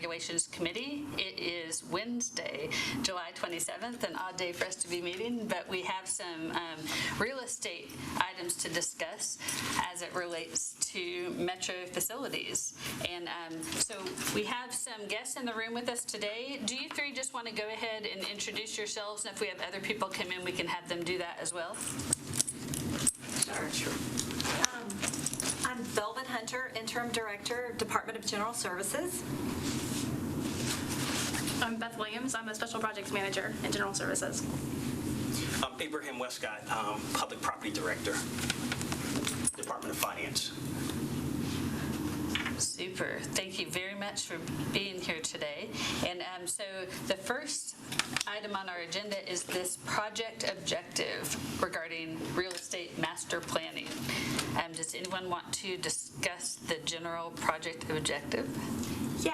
Regulations Committee. It is Wednesday, July 27th, an odd day for us to be meeting, but we have some real estate items to discuss as it relates to Metro facilities. And so we have some guests in the room with us today. Do you three just want to go ahead and introduce yourselves? And if we have other people come in, we can have them do that as well. Sure. I'm Velvet Hunter, Interim Director, Department of General Services. I'm Beth Williams. I'm a Special Projects Manager in General Services. I'm Abraham Westcott, Public Property Director, Department of Finance. Super. Thank you very much for being here today. And so the first item on our agenda is this project objective regarding real estate master planning. Does anyone want to discuss the general project objective? Yeah,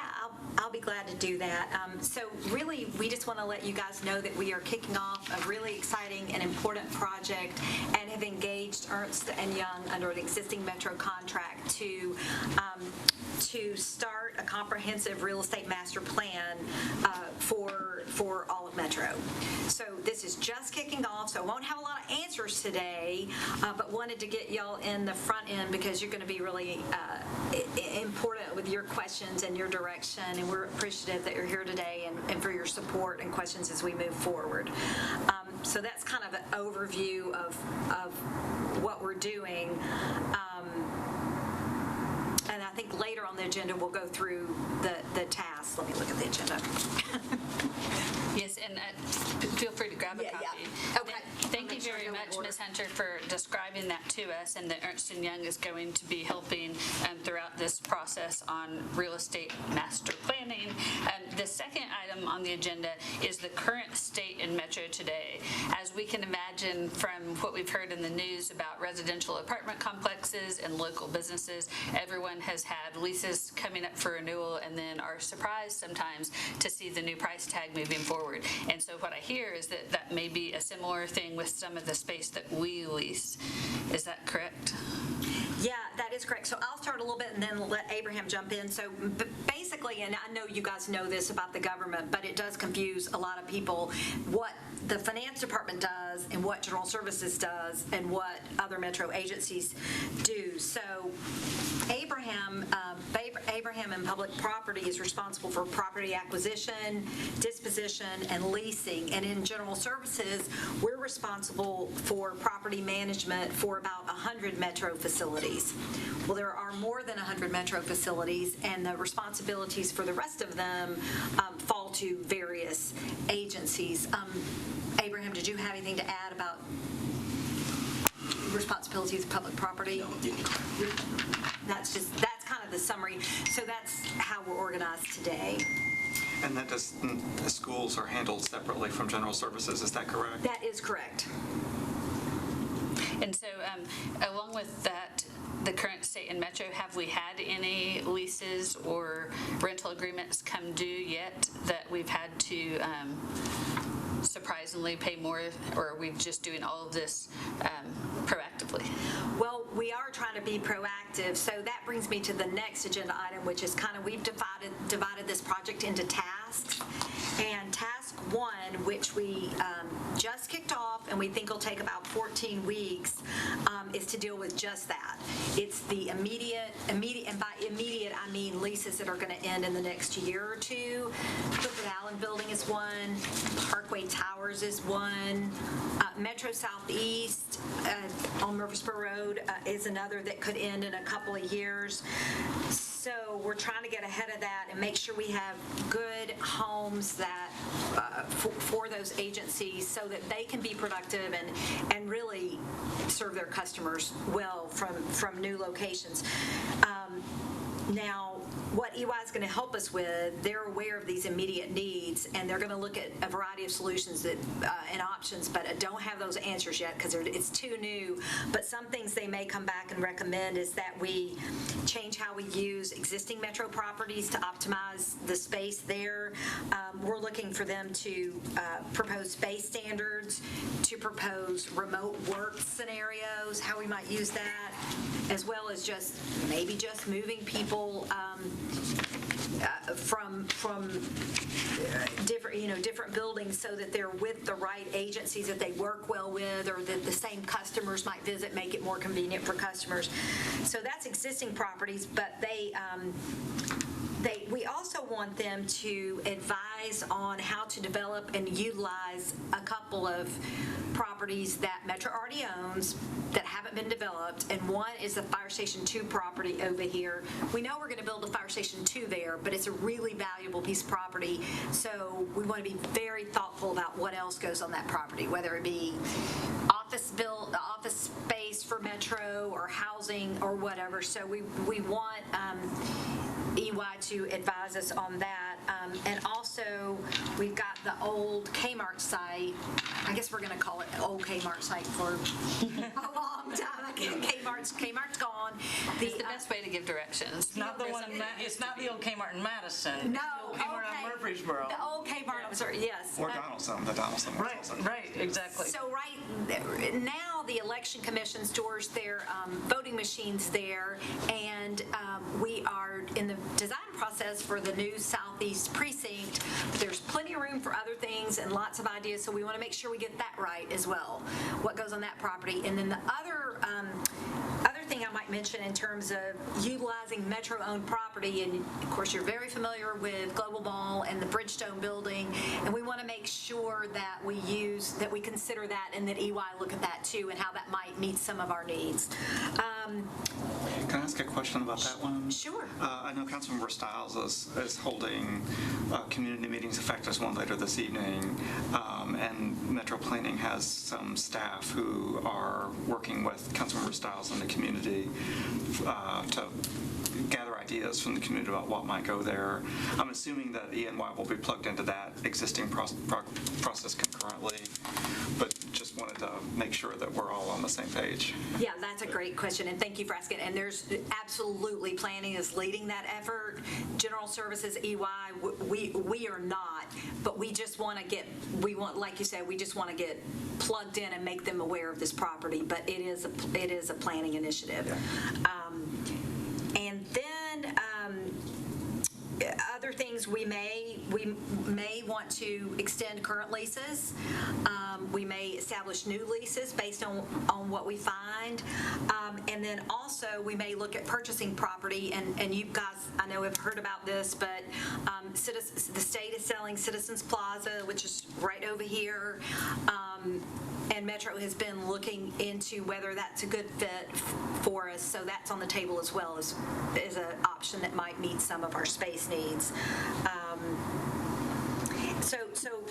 I'll be glad to do that. So really, we just want to let you guys know that we are kicking off a really exciting and important project and have engaged Ernst & Young under an existing Metro contract to start a comprehensive real estate master plan for all of Metro. So this is just kicking off, so I won't have a lot of answers today, but wanted to get y'all in the front end because you're going to be really important with your questions and your direction, and we're appreciative that you're here today and for your support and questions as we move forward. So that's kind of an overview of what we're doing. And I think later on the agenda, we'll go through the tasks. Let me look at the agenda. Yes, and feel free to grab a copy. Yeah. Okay. Thank you very much, Ms. Hunter, for describing that to us, and that Ernst & Young is going to be helping throughout this process on real estate master planning. The second item on the agenda is the current state in Metro today. As we can imagine from what we've heard in the news about residential apartment complexes and local businesses, everyone has had leases coming up for renewal and then are surprised sometimes to see the new price tag moving forward. And so what I hear is that that may be a similar thing with some of the space that we lease. Is that correct? Yeah, that is correct. So I'll start a little bit and then let Abraham jump in. So basically, and I know you guys know this about the government, but it does confuse a lot of people what the finance department does and what general services does and what other Metro agencies do. So Abraham in public property is responsible for property acquisition, disposition, and leasing. And in general services, we're responsible for property management for about 100 Metro facilities. Well, there are more than 100 Metro facilities, and the responsibilities for the rest of them fall to various agencies. Abraham, did you have anything to add about responsibilities of public property? That's kind of the summary. So that's how we're organized today. And that the schools are handled separately from general services, is that correct? That is correct. And so along with that, the current state in Metro, have we had any leases or rental agreements come due yet that we've had to surprisingly pay more, or are we just doing all of this proactively? Well, we are trying to be proactive, so that brings me to the next agenda item, which is kind of, we've divided this project into tasks. And task one, which we just kicked off and we think will take about 14 weeks, is to deal with just that. It's the immediate, and by immediate I mean leases that are going to end in the next year or two. Clifford Allen Building is one, Parkway Towers is one, Metro Southeast on Murfreesboro Road is another that could end in a couple of years. So we're trying to get ahead of that and make sure we have good homes that for those agencies so that they can be productive and really serve their customers well from new locations. Now, what EY is going to help us with, they're aware of these immediate needs, and they're going to look at a variety of solutions that and options, but I don't have those answers yet because it's too new. But some things they may come back and recommend is that we change how we use existing Metro properties to optimize the space there. We're looking for them to propose space standards, to propose remote work scenarios, how we might use that, as well as maybe just moving people different buildings so that they're with the right agencies that they work well with, or that the same customers might visit, make it more convenient for customers. So that's existing properties, but we also want them to advise on how to develop and utilize a couple of properties that Metro already owns that haven't been developed, and one is the Fire Station 2 property over here. We know we're going to build a Fire Station 2 there, but it's a really valuable piece of property, so we want to be very thoughtful about what else goes on that property, whether it be office space for Metro or housing or whatever. So we want EY to advise us on that. And also, we've got the old Kmart site. I guess we're going to call it the old Kmart site for a long time. Kmart's gone. It's the best way to give directions. Not the one. It's not the old Kmart in Madison. No, It's the old Kmart on Murfreesboro. The old Kmart, I'm sorry, yes. Or Donaldson, the Donaldson. was Right. also- Right. Exactly. So right now, the election commission stores their voting machines there, and we are in the design process for the new southeast precinct. There's plenty of room for other things and lots of ideas, so we want to make sure we get that right as well, what goes on that property. And then the other thing I might mention in terms of utilizing Metro-owned property, and of course you're very familiar with Global Mall and the Bridgestone building, and we want to make sure that we consider that, and that EY look at that too, and how that might meet some of our needs. Can I ask a question about that one? Sure. I know Councilmember Stiles is holding community meetings, effect as one later this evening, and Metro Planning has some staff who are working with Councilmember Stiles and the community to gather ideas from the community about what might go there. I'm assuming that ENY will be plugged into that existing process concurrently, but just wanted to make sure that we're all on the same page. Yeah, that's a great question, and thank you for asking. And there's absolutely, planning is leading that effort. General Services, EY, we are not, but we just want to like you said, we just want to get plugged in and make them aware of this property. But it is a planning initiative. And then other things, we may want to extend current leases. We may establish new leases based on what we find. And then also we may look at purchasing property, and you guys, I know, have heard about this, but the state is selling Citizens Plaza, which is right over here. And Metro has been looking into whether that's a good fit for us, so that's on the table as well as an option that might meet some of our space needs.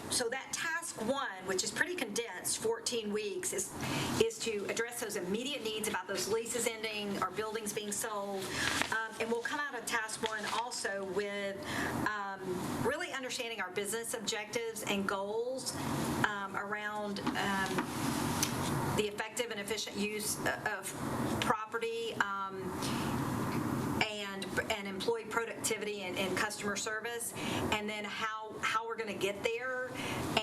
So that task one, which is pretty condensed, 14 weeks, is to address those immediate needs about those leases ending or buildings being sold. And we'll come out of task one also with really understanding our business objectives and goals around the effective and efficient use of property and employee productivity and customer service, and then how we're going to get there,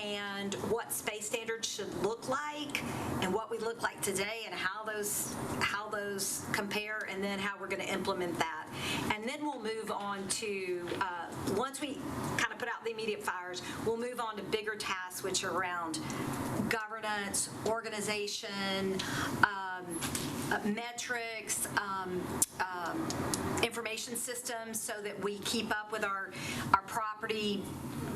and what space standards should look like, and what we look like today, and how those compare, and then how we're going to implement that. And then we'll move on to, once we kind of put out the immediate fires, we'll move on to bigger tasks, which are around governance, organization, metrics, information systems, so that we keep up with our property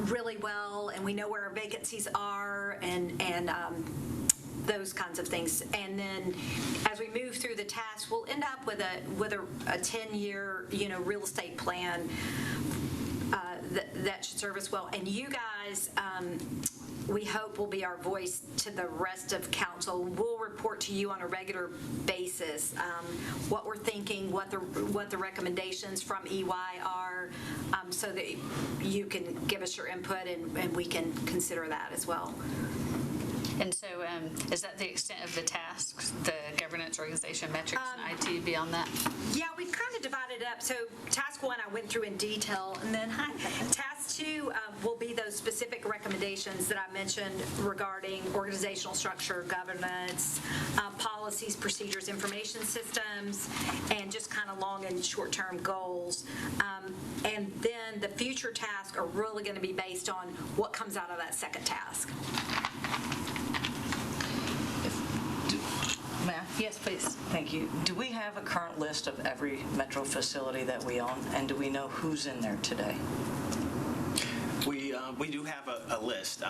really well, and we know where our vacancies are, and those kinds of things. And then as we move through the tasks, we'll end up with a 10-year real estate plan that should serve us well. And you guys, we hope, will be our voice to the rest of council. We'll report to you on a regular basis what we're thinking, what the recommendations from EY are, so that you can give us your input, and we can consider that as well. And so is that the extent of the tasks, the governance, organization, metrics, and IT beyond that? Yeah, we've kind of divided up. So task 1, I went through in detail, and then task 2 will be those specific recommendations that I mentioned regarding organizational structure, governance, policies, procedures, information systems, and just kind of long and short-term goals. And then the future tasks are really going to be based on what comes out of that second task. Matt? Yes, please. Thank you. Do we have a current list of every Metro facility that we own, and do we know who's in there today? We do have a list.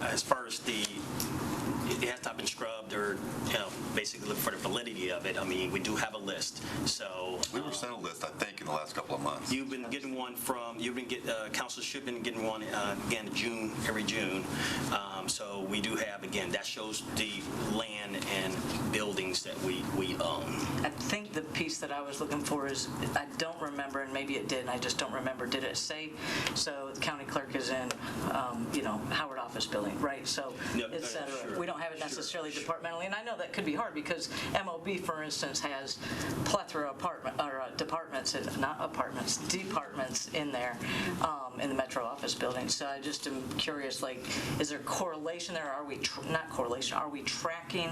As far as it has not been scrubbed or, basically look for the validity of it. I mean, we do have a list. So We were sent a list, I think, in the last couple of months. you've been getting one council should have been getting one again every June. So we do have, again, that shows the land and buildings that we own. I think the piece that I was looking for is, I don't remember, and maybe it did, and I just don't remember, did it say, so the county clerk is in, Howard office building, right? So, No, et cetera. sure. We don't have it necessarily departmentally, and I know that could be hard because MOB, for instance, has plethora of departments in there, in the Metro office building. So I just am curious, is there correlation there? Are we, are we tracking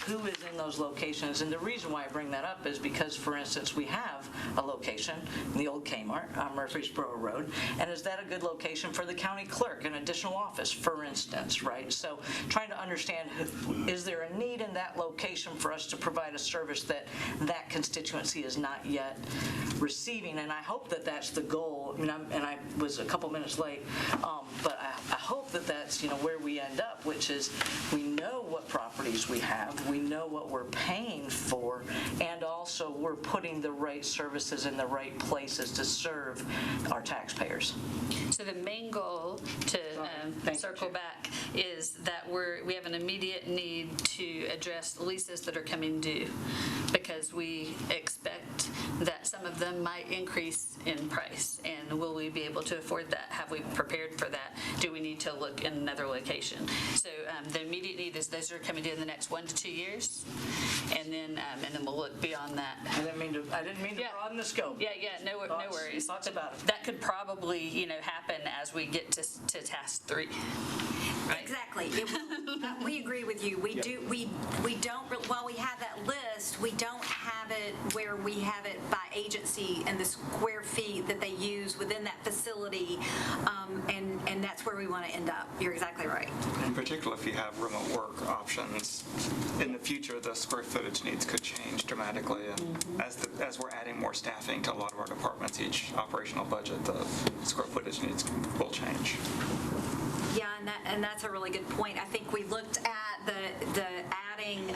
who is in those locations? And the reason why I bring that up is because, for instance, we have a location in the old Kmart on Murfreesboro Road, and is that a good location for the county clerk, an additional office, for instance, right? So trying to understand, is there a need in that location for us to provide a service that constituency is not yet receiving? And I hope that that's the goal. I was a couple minutes late, but I hope that that's where we end up, which is we know what properties we have, we know what we're paying for, and also we're putting the right services in the right places to serve our taxpayers. So the main goal, to circle back, is that we have an immediate need to address leases that are coming due, because we expect that some of them might increase in price. And will we be able to afford that? Have we prepared for that? Do we need to look in another location? So the immediate need is those are coming due in the next 1 to 2 years, and then we'll look beyond that. I didn't mean to broaden the scope. Yeah, no worries. Thoughts about it. That could probably, happen as we get to task 3. Right? Exactly. We agree with you. We don't, while we have that list, we don't have it where we have it by agency and the square feet that they use within that facility, and that's where we want to end up. You're exactly right. In particular, if you have remote work options, in the future, the square footage needs could change dramatically. And as we're adding more staffing to a lot of our departments, each operational budget, the square footage needs will change. Yeah, and that's a really good point. I think we looked at the adding,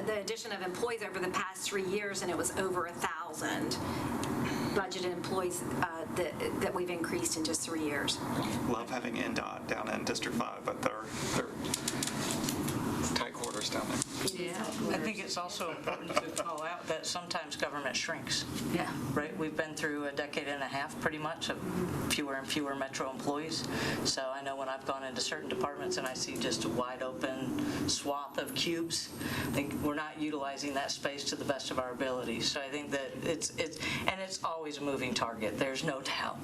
the addition of employees over the past 3 years, and it was over 1,000 budgeted employees that we've increased in just 3 years. Love having NDOT down in District 5, but they're tight quarters down there. Yeah. I think it's also important to call out that sometimes government shrinks. Yeah. Right? We've been through a decade and a half pretty much of fewer and fewer Metro employees. So I know when I've gone into certain departments and I see just a wide open swath of cubes, I think we're not utilizing that space to the best of our ability. So I think that it's always a moving target. There's no doubt.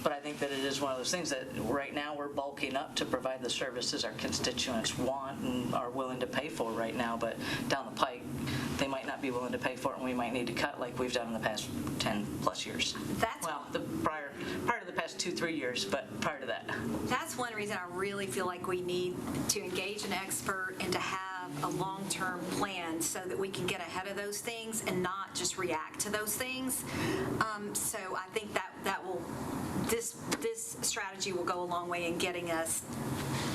But I think that it is one of those things that right now we're bulking up to provide the services our constituents want and are willing to pay for right now, but down the pike, they might not be willing to pay for it, and we might need to cut like we've done in the past 10 plus years. Prior to the past 2-3 years, but prior to that. That's one reason I really feel like we need to engage an expert and to have a long-term plan so that we can get ahead of those things and not just react to those things. So I think that will, this strategy will go a long way in getting us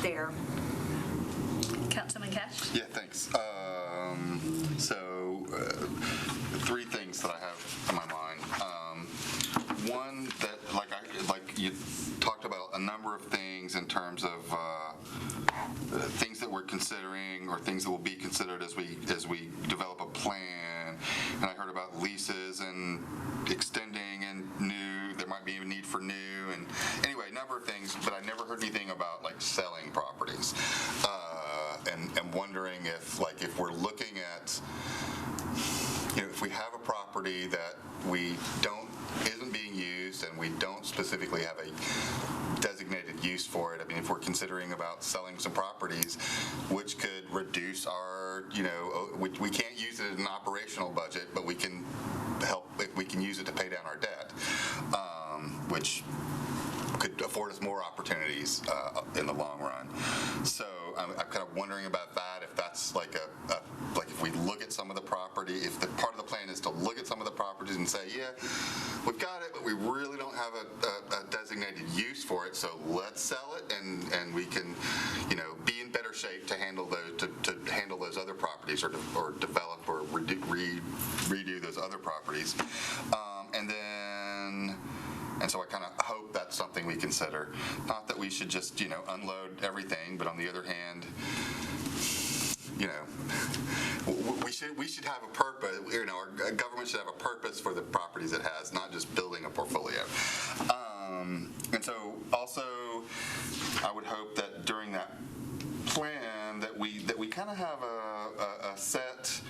there. Councilman Cash? Yeah, thanks. So, 3 things that I have in my mind. One that, like you talked about a number of things in terms of things that we're considering or things that will be considered as we develop a plan. And I heard about leases and extending and new. There might be a need for new. And anyway, a number of things, but I never heard anything about selling properties. And wondering if we're looking at, if we have a property property that isn't being used and we don't specifically have a designated use for it. I mean, if we're considering about selling some properties, which could reduce our, we can't use it in an operational budget, but we can use it to pay down our debt, which could afford us more opportunities in the long run. So I'm kind of wondering about that, if that's like if we look at some of the property, if the part of the plan is to look at some of the properties and say, yeah, we've got it, but we really don't have a designated use for it, so let's sell it, and we can, be in better shape to handle those to handle those other properties, or develop or redo those other properties, and so I kind of hope that's something we consider. Not that we should just, unload everything, but on the other hand, we should have a purpose. Our government should have a purpose for the properties it has, not just building a portfolio. And so also, I would hope that during that plan that we kind of have a set.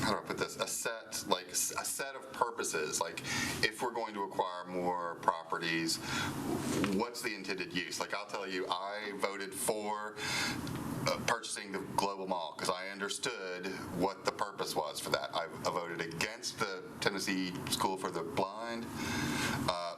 How do I put this? A set of purposes. Like, if we're going to acquire more properties, what's the intended use? Like, I'll tell you, I voted for purchasing the Global Mall because I understood what the purpose was for that. I voted against the Tennessee School for the Blind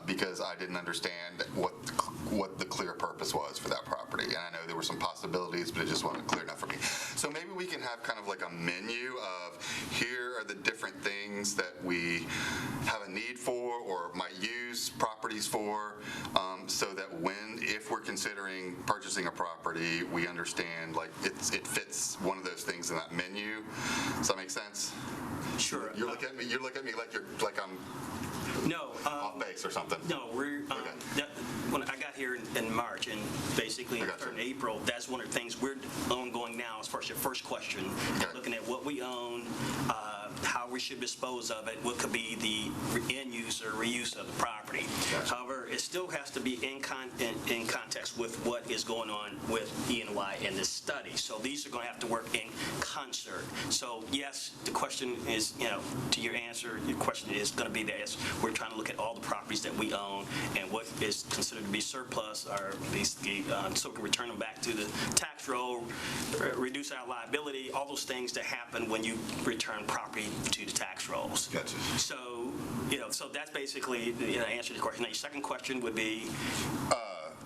because I didn't understand what the clear purpose was for that property. And I know there were some possibilities, but it just wasn't clear enough for me. So maybe we can have kind of like a menu of, here are the different things that we have a need for or might use properties for, so that if we're considering purchasing a property, we understand like it fits one of those things in that menu. Does that make sense? Sure. You look at me like I'm No. off base or something. No, we're, when I got here in March, and basically in April, that's one of the things we're ongoing now as far as your first question, looking at what we own, how we should dispose of it, what could be the end use or reuse of the property. Gotcha. However, it still has to be in context with what is going on with E&Y in this study. So these are going to have to work in concert. So yes, the question is, to your answer, your question is going to be that we're trying to look at all the properties that we own and what is considered to be surplus, or basically so we can return them back to the tax roll, reduce our liability, all those things that happen when you return property to the tax rolls. Gotcha. So, so that's basically the answer to the question. Now, your second question would be?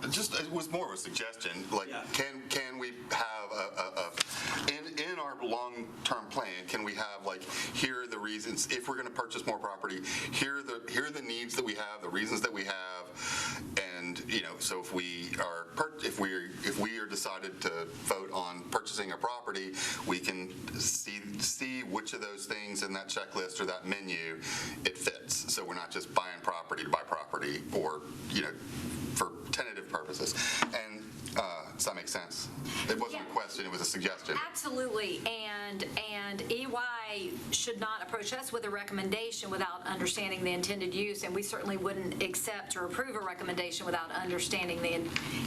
It was more of a suggestion. Like, can we have in our long-term plan? Can we have like, here are the reasons if we're going to purchase more property? Here are the needs that we have, the reasons that we have, and so if we are decided to vote on purchasing a property, we can see which of those things in that checklist or that menu it fits. So we're not just buying property to buy property, or for tentative purposes. And does that make sense? It wasn't a question, it was a suggestion. Absolutely, and EY should not approach us with a recommendation without understanding the intended use, and we certainly wouldn't accept or approve a recommendation without understanding the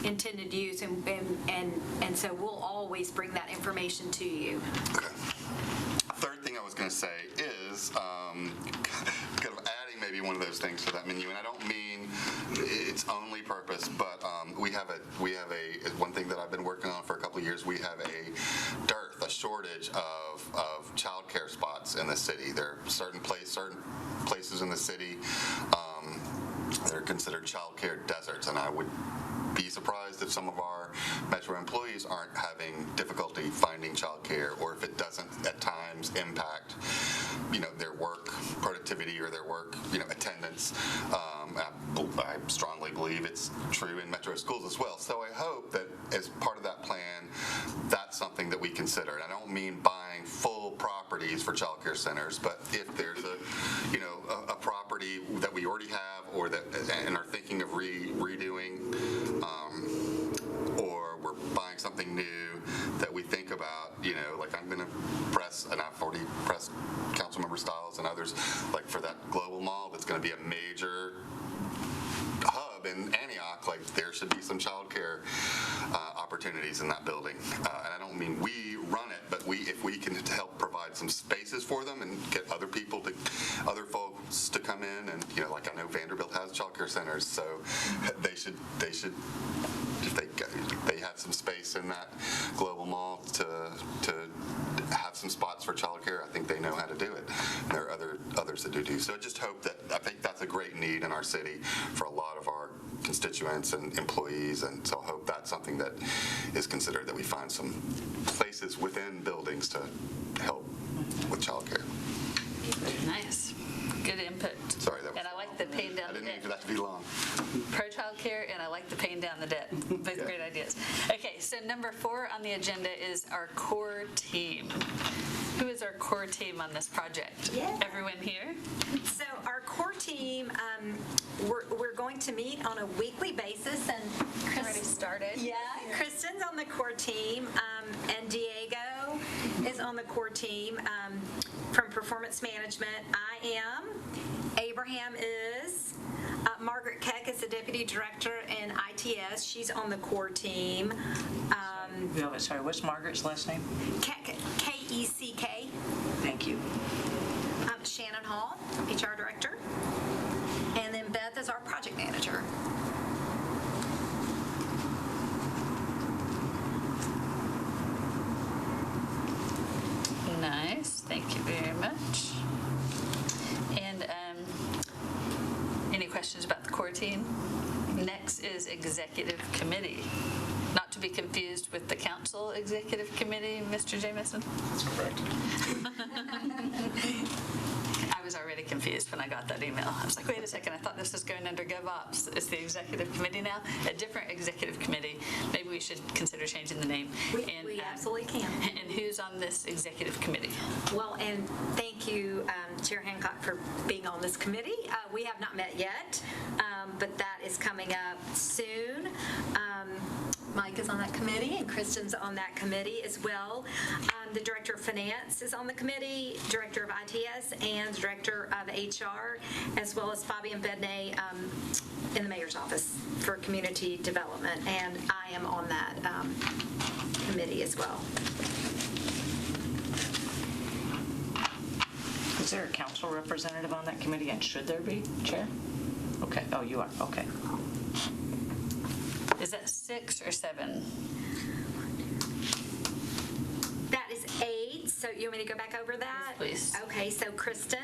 intended use, and so we'll always bring that information to you. Okay. Third thing I was going to say is kind of adding maybe one of those things to that menu, and I don't mean its only purpose, but we have a one thing that I've been working on for a couple of years. We have a shortage of child care spots in the city. There are certain places in the city that are considered child care deserts, and I would be surprised if some of our Metro employees aren't having difficulty finding childcare, or if it doesn't at times impact, their work productivity or their work, attendance. I strongly believe it's true in Metro schools as well. So I hope that as part of that plan, that's something that we consider. And I don't mean buying full properties for childcare centers, but if there's a property that we already have, or that and are thinking of redoing, or we're buying something new that we think about, like I'm going to press, and I've already pressed Councilmember Stiles and others, like for that Global Mall that's going to be a major hub in Antioch, like there should be some childcare opportunities opportunities in that building. And I don't mean we run it, but if we can help provide some spaces for them and get other folks to come in, and like I know Vanderbilt has childcare centers, so they should if they have some space in that global mall to have some spots for childcare. I think they know how to do it. And there are others that do. So I just hope that, I think that's a great need in our city for a lot of our constituents and employees, and so I hope that's something that is considered, that we find some places within buildings to help with childcare. Nice. Good input. Sorry, that was And I like the paying down I the didn't mean debt. for that to be long. Pro childcare, and I like the paying down the debt. Both Yeah. great ideas. Okay, so number 4 on the agenda is our core team. Who is our core team on this project? Yeah. Everyone here? So our core team, we're going to meet on a weekly basis, and Already started. Yeah, Kristen's on the core team, and Diego is on the core team from performance management. I am. Abraham is. Margaret Keck is the deputy director in ITS. She's on the core team. Sorry, what's Margaret's last name? Keck, K-E-C-K. Thank you. Shannon Hall, HR director. And then Beth is our project manager. Nice. Thank you very much. And any questions about the core team? Next is executive committee. Not to be confused with the council executive committee, Mr. Jamison? That's correct. I was already confused when I got that email. I was like, wait a second, I thought this was going under GovOps. It's the executive committee now, a different executive committee. Maybe we should consider changing the name. We absolutely can. And who's on this executive committee? Well, and thank you, Chair Hancock, for being on this committee. We have not met yet, but that is coming up soon. Mike is on that committee, and Kristen's on that committee as well. The Director of Finance is on the committee, Director of ITS, and Director of HR, as well as Fabian Bedney in the Mayor's Office for Community Development, and I am on that committee as well. Is there a council representative on that committee, and should there be, Chair? Okay, oh, you are, okay. Is that 6 or 7? That is 8, so you want me to go back over that? Yes, please. Okay, so Kristen,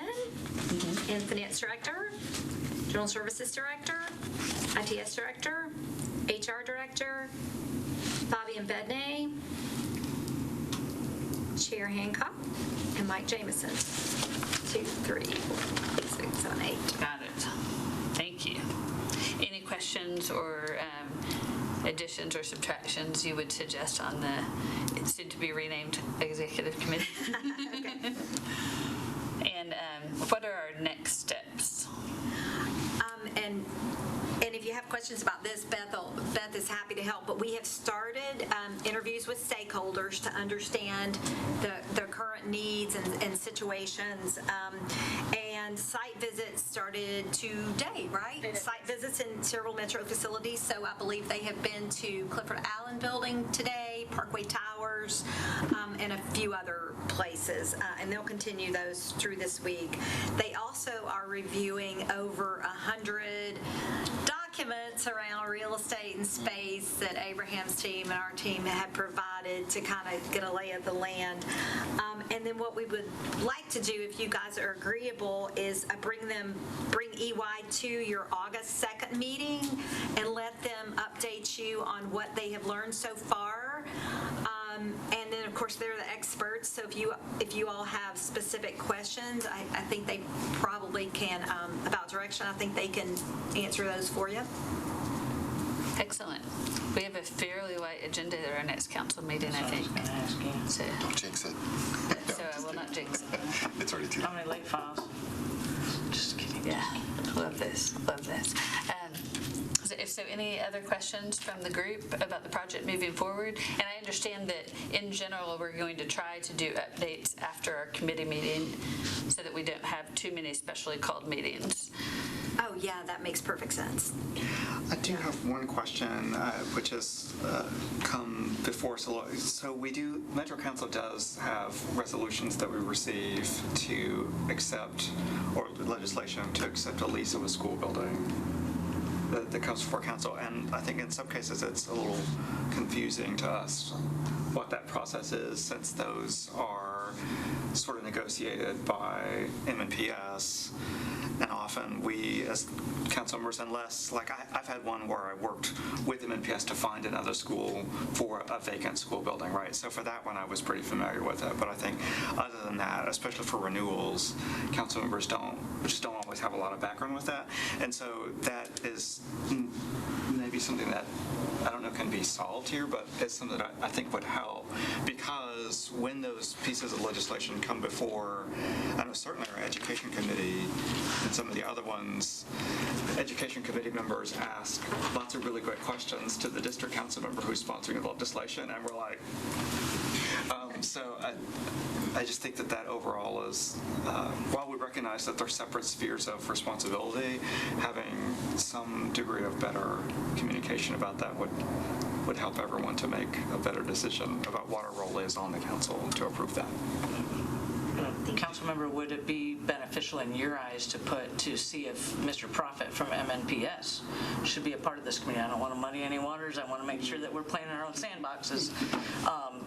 and Finance Director, General Services Director, ITS Director, HR Director, Fabian Bedney, Chair Hancock, and Mike Jamison. 2, 3, 4, 6, 7, 8. Got it. Thank you. Any questions or additions or subtractions you would suggest on the soon-to-be renamed executive committee? And what are our next steps? And if you have questions about this, Beth is happy to help, but we have started interviews with stakeholders to understand their current needs and situations. And site visits started today, right? Site visits in several metro facilities. So I believe they have been to Clifford Allen Building today, Parkway Towers, and a few other places. And they'll continue those through this week. They also are reviewing over 100 documents around real estate and space that Abraham's team and our team have provided to kind of get a lay of the land. And then what we would like to do, if you guys are agreeable, is bring EY to your August 2nd meeting and let them update you on what they have learned so far. And then, of course, they're the experts, so if you all have specific questions, I think they probably can, about direction, I think they can answer those for you. Excellent. We have a fairly light agenda at our next council meeting, I think. I was gonna ask you. So Don't jinx it. I will not jinx it. It's already too late. How many late files? Just kidding. Yeah, love this, love this. So any other questions from the group about the project moving forward? And I understand that in general, we're going to try to do updates after our committee meeting so that we don't have too many specially called meetings. Oh, yeah, that makes perfect sense. I do have one question, which has come before us a lot. So Metro Council does have resolutions that we receive to accept, or legislation to accept a lease of a school building that comes before council. And I think in some cases it's a little confusing to us what that process is, since those are sort of negotiated by MNPS. And often we, as council members, unless, like I've had one where I worked with MNPS to find another school for a vacant school building, right? So for that one, I was pretty familiar with it. But I think other than that, especially for renewals, council members just don't always have a lot of background with that. And so that is maybe something that, I don't know, can be solved here, but it's something that I think would help, because when those pieces of legislation come before, I know certainly our education committee and some of the other ones, education committee members ask lots of really great questions to the district council member who's sponsoring the legislation, and we're like, so I just think that overall is, while we recognize that they're separate spheres of responsibility, having some degree of better communication about that would help everyone to make a better decision about what our role is on the council to approve that. Councilmember, would it be beneficial in your eyes to see if Mr. Profit from MNPS should be a part of this committee? I don't want to muddy any waters. I want to make sure that we're playing in our own sandboxes,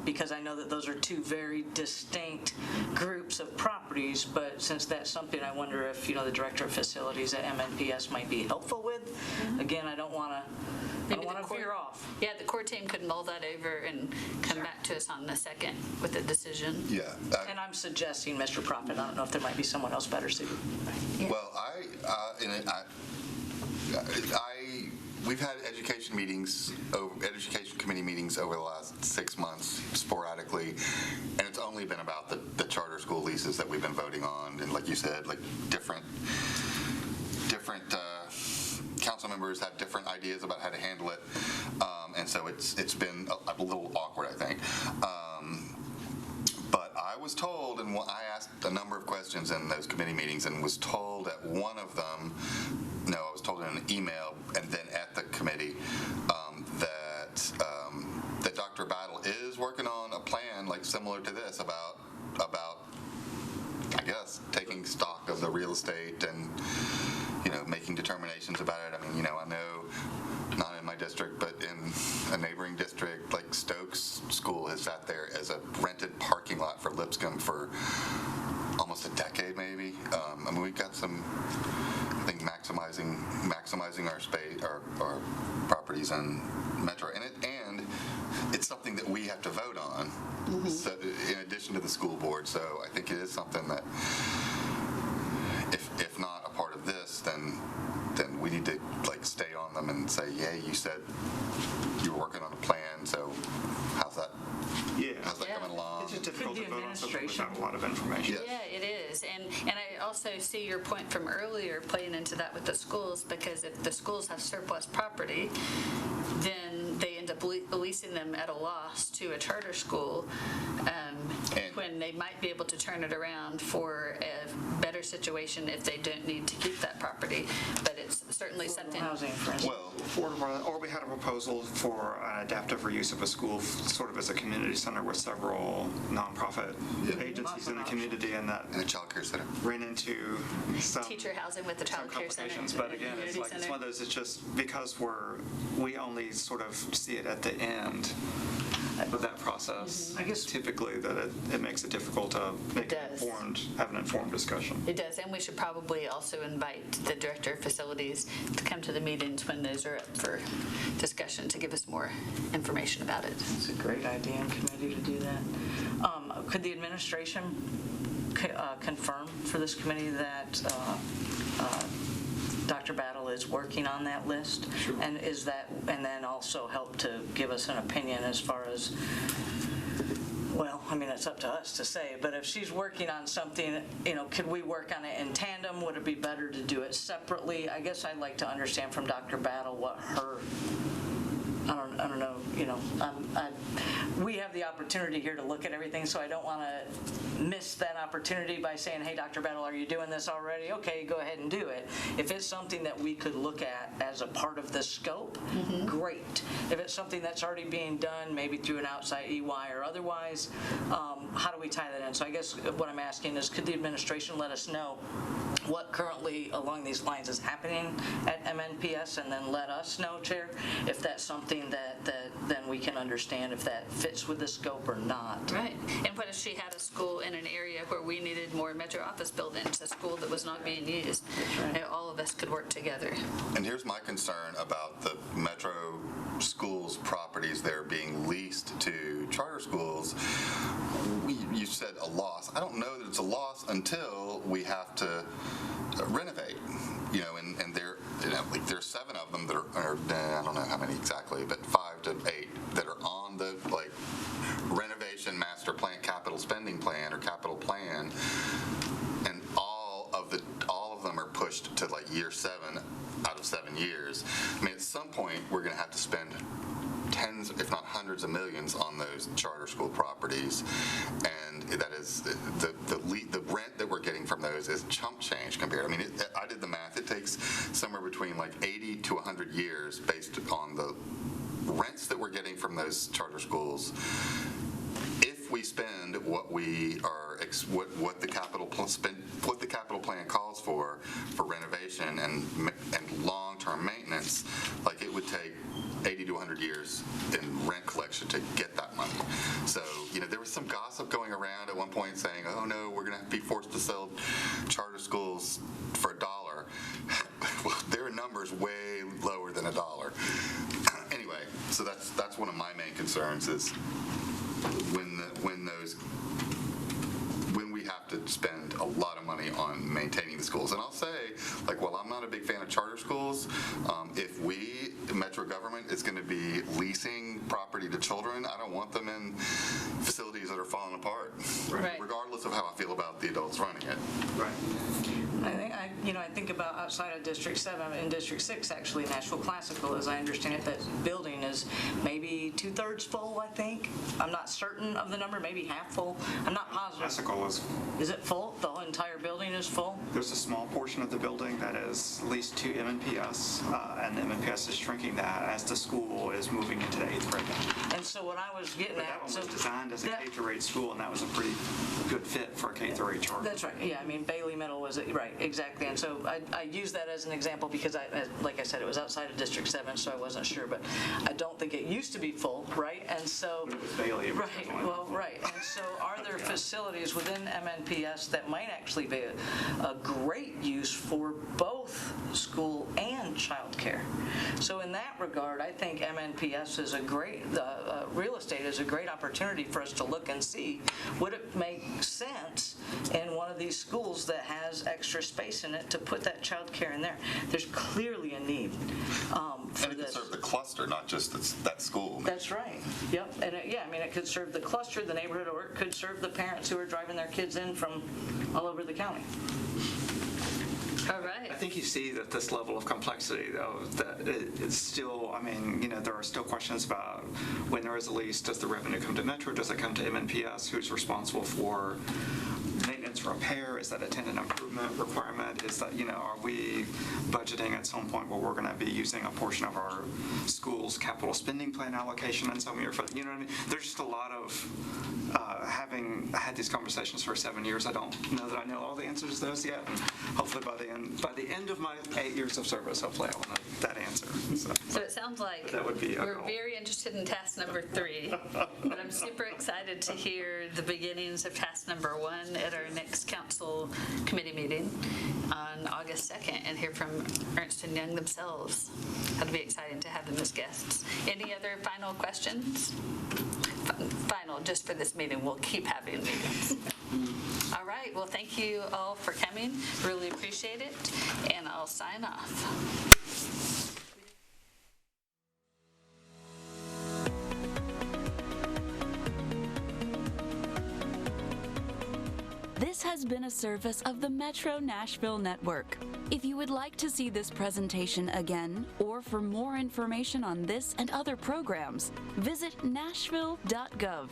because I know that those are two very distinct groups of properties. But since that's something, I wonder if the director of facilities at MNPS might be helpful with. Again, I don't want to veer off. Yeah, the core team could mull that over and come back to us on the 2nd with a decision. Yeah. And I'm suggesting Mr. Profit. I don't know if there might be someone else better suited. Well, we've had education committee meetings over the last 6 months sporadically, and it's only been about the charter school leases that we've been voting on, and like you said, like different council members have different ideas about how to handle it, and so it's been a little awkward, I think. But I was told, and I asked a number of questions in those committee meetings, and was told at one of them, I was told in an email and then at the committee, that Dr. Battle is working on a plan like similar to this about I guess taking stock of the real estate and making determinations about it. I mean, I know not in my district, but in a neighboring district, like Stokes School has sat there as a rented parking lot for Lipscomb for almost a decade, maybe. I mean, we've got some, I think, maximizing our space, our properties in Metro, and it's something that we have to vote on. So, in addition to the school board. So I think it is something that, if not a part of this, then we need to stay on them and say, yeah, you said you were working on a plan, so how's that? Yeah. How's that coming along? It's just difficult Could to the vote on something administration- without a lot of information. Yeah, it is. And I also see your point from earlier playing into that with the schools, because if the schools have surplus property, then they end up leasing them at a loss to a charter school, when they might be able to turn it around for a better situation if they don't need to keep that property. But it's certainly something. Housing, for instance. Or we had a proposal for an adaptive reuse of a school sort of as a community center with several nonprofit agencies in the community, and that In a child care center. ran into some Teacher housing with the some child care center. complications. But again, it's Community center. one of those, it's just because we only sort of see it at the end of that process. I guess- typically that it makes it difficult to have an informed discussion. It does, and we should probably also invite the director of facilities to come to the meetings when those are up for discussion to give us more information about it. It's a great idea in committee to do that. Could the administration confirm for this committee that Dr. Battle is working on that list? Sure. And then also help to give us an opinion as far as, well, I mean, it's up to us to say, but if she's working on something, could we work on it in tandem? Would it be better to do it separately? I guess I'd like to understand from Dr. Battle what her I don't know, we have the opportunity here to look at everything, so I don't want to miss that opportunity by saying, hey, Dr. Battle, are you doing this already? Okay, go ahead and do it. If it's something that we could look at as a part of the scope, great. If it's something that's already being done, maybe through an outside EY or otherwise, how do we tie that in? So I guess what I'm asking is, could the administration let us know what currently along these lines is happening at MNPS, and then let us know, Chair, if that's something that then we can understand if that fits with the scope or not. Right. And what if she had a school in an area where we needed more metro office buildings, a school that was not being used? right. You know, all of us could work together. And here's my concern about the metro schools properties that are being leased to charter schools. You said a loss. I don't know that it's a loss until we have to renovate, and there, like there's 7 of them that are I don't know how many exactly, but 5 to 8 that are on the renovation master plan, capital spending plan or capital plan, and all of them are pushed to year 7 out of 7 years. I mean, at some point we're going to have to spend tens, if not hundreds of millions on those charter school properties, and that is the rent that we're getting from those is chump change compared. I mean, I did the math. It takes somewhere between 80 to 100 years based on the rents that we're getting from those charter schools. If we spend what we are, what the capital plan calls for renovation and long-term maintenance, it would take 80 to 100 years in rent collection to get that money. So, there was some gossip going around at one point saying, oh no, we're going to be forced to sell charter schools for $1. Well, their number's way lower than $1. Anyway, so that's one of my main concerns is when we have to spend a lot of money on maintaining the schools. And I'll say, while I'm not a big fan of charter schools, if Metro government is going to be leasing property to children, I don't want them in facilities that are falling apart, Right. regardless of how I feel about the adults running it. Right. I think about outside of District 7, in District 6, actually, Nashville Classical, as I understand it, that building is maybe 2/3 full, I think. I'm not certain of the number, maybe half full. I'm not positive. Classical Is it full? The whole entire building is full? there's a small portion of the building that is leased to MNPS, and MNPS is shrinking that as the school is moving into the 8th grade. And so what I was getting But at... that one so was designed as a that- K-8 school, and that was a pretty good fit for a K-8 charter. That's right. Yeah, I mean, Bailey Middle was, right, exactly. And so I use that as an example because, like I said, it was outside of District 7, so I wasn't sure. But I don't think it used to be full, right? And so... It was Bailey. It was Right, definitely well, right. And so are there facilities within MNPS that might actually be a great use for both school and childcare? So in that regard, I think MNPS is a great, real estate is a great opportunity for us to look and see, would it make sense in one of these schools that has extra space in it to put that childcare in there? There's clearly a need for And it could this. serve the cluster, not just that school. That's right. Yep. And it could serve the cluster, the neighborhood, or it could serve the parents who are driving their kids in from all over the county. All right. I think you see that this level of complexity, though, that it's still, there are still questions about when there is a lease, does the revenue come to Metro, does it come to MNPS, who's responsible for maintenance, repair, is that a tenant improvement requirement, is that, are we budgeting at some point where we're going to be using a portion of our school's capital spending plan allocation in some year, you know what I mean? There's just a lot of, having had these conversations for 7 years, I don't know that I know all the answers to those yet, and hopefully by the end of my 8 years of service, hopefully I will know that answer. So it sounds like That would be a we're goal. very interested in task number 3, but I'm super excited to hear the beginnings of task number 1 at our next council committee meeting on August 2nd and hear from Ernst & Young themselves. That'll be exciting to have them as guests. Any other final questions? Final, just for this meeting. We'll keep having meetings. All right. Well, thank you all for coming. Really appreciate it. And I'll sign off. This has been a service of the Metro Nashville Network. If you would like to see this presentation again, or for more information on this and other programs, visit nashville.gov.